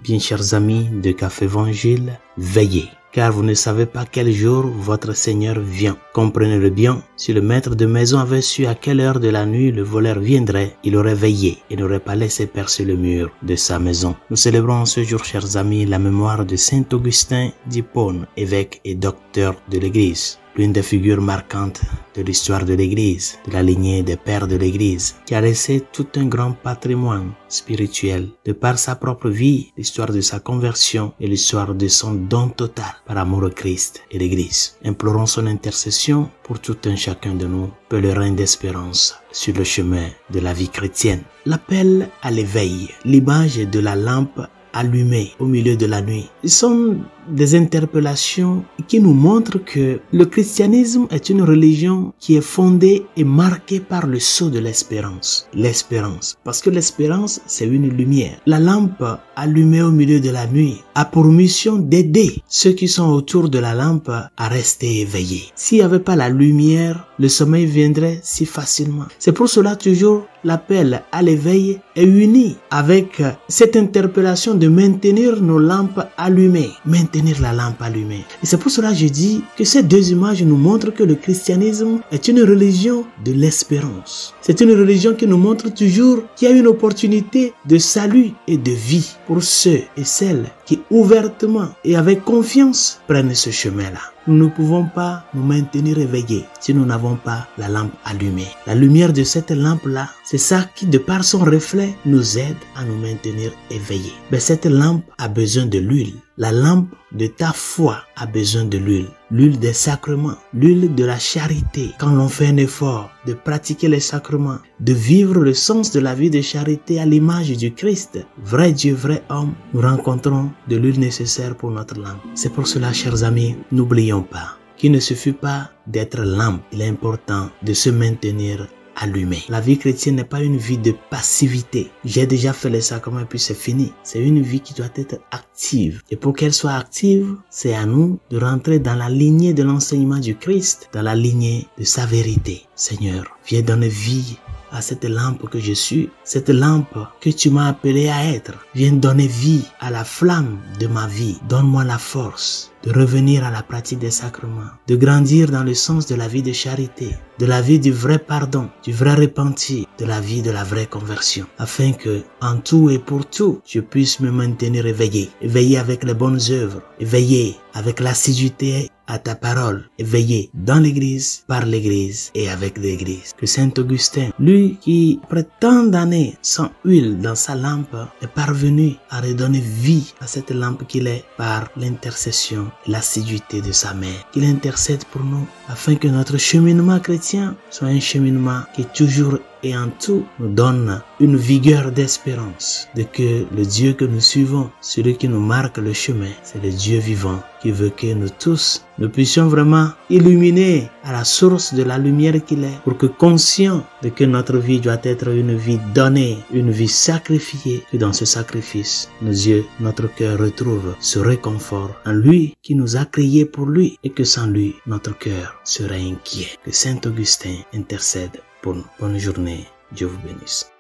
Bien chers amis de Café Évangile, veillez, car vous ne savez pas quel jour votre Seigneur vient. Comprenez-le bien, si le maître de maison avait su à quelle heure de la nuit le voleur viendrait, il aurait veillé et n'aurait pas laissé percer le mur de sa maison. Nous célébrons ce jour, chers amis, la mémoire de Saint Augustin d'Hippone, évêque et docteur de l'Église. L'une des figures marquantes de l'histoire de l'Église, de la lignée des pères de l'Église, qui a laissé tout un grand patrimoine spirituel, de par sa propre vie, l'histoire de sa conversion et l'histoire de son don total par amour au Christ et l'Église. Implorons son intercession pour tout un chacun de nous, pèlerins d'espérance sur le chemin de la vie chrétienne. L'appel à l'éveil, l'image de la lampe allumée au milieu de la nuit. Ce sont des interpellations qui nous montrent que le christianisme est une religion qui est fondée et marquée par le sceau de l'espérance. L'espérance, parce que l'espérance, c'est une lumière. La lampe allumée au milieu de la nuit a pour mission d'aider ceux qui sont autour de la lampe à rester éveillés. S'il n'y avait pas la lumière, le sommeil viendrait si facilement. C'est pour cela toujours l'appel à l'éveil est uni avec cette interpellation de maintenir nos lampes allumées, maintenir la lampe allumée. Et c'est pour cela que je dis que ces deux images nous montrent que le christianisme est une religion de l'espérance. C'est une religion qui nous montre toujours qu'il y a une opportunité de salut et de vie pour ceux et celles qui ouvertement et avec confiance prennent ce chemin-là. Nous ne pouvons pas nous maintenir éveillés si nous n'avons pas la lampe allumée. La lumière de cette lampe-là, c'est ça qui, de par son reflet, nous aide à nous maintenir éveillés. Mais cette lampe a besoin de l'huile. La lampe de ta foi a besoin de l'huile. L'huile des sacrements, l'huile de la charité. Quand l'on fait un effort de pratiquer les sacrements, de vivre le sens de la vie de charité à l'image du Christ, vrai Dieu, vrai homme, nous rencontrons de l'huile nécessaire pour notre lampe. C'est pour cela, chers amis, n'oublions pas qu'il ne suffit pas d'être lampe. Il est important de se maintenir allumé. La vie chrétienne n'est pas une vie de passivité. J'ai déjà fait les sacrements et puis c'est fini. C'est une vie qui doit être active. Et pour qu'elle soit active, c'est à nous de rentrer dans la lignée de l'enseignement du Christ, dans la lignée de sa vérité. Seigneur, viens donner vie à cette lampe que je suis, cette lampe que tu m'as appelé à être. Viens donner vie à la flamme de ma vie. Donne-moi la force de revenir à la pratique des sacrements, de grandir dans le sens de la vie de charité, de la vie du vrai pardon, du vrai repentir, de la vie de la vraie conversion, afin que, en tout et pour tout, je puisse me maintenir éveillé, éveillé avec les bonnes œuvres, éveillé avec l'assiduité à ta parole, éveillé dans l'église, par l'église et avec l'église. Que Saint Augustin, lui qui après tant d'années sans huile dans sa lampe, est parvenu à redonner vie à cette lampe qu'il est par l'intercession et l'assiduité de sa mère. Qu'il intercède pour nous afin que notre cheminement chrétien soit un cheminement qui toujours et en tout nous donne une vigueur d'espérance de que le Dieu que nous suivons, celui qui nous marque le chemin, c'est le Dieu vivant qui veut que nous tous, nous puissions vraiment illuminer à la source de la lumière qu'il est, pour que conscient de que notre vie doit être une vie donnée, une vie sacrifiée, que dans ce sacrifice, nos yeux, notre cœur retrouvent ce réconfort en lui qui nous a créés pour lui et que sans lui, notre cœur serait inquiet. Que Saint Augustin intercède pour nous. Bonne journée. Dieu vous bénisse.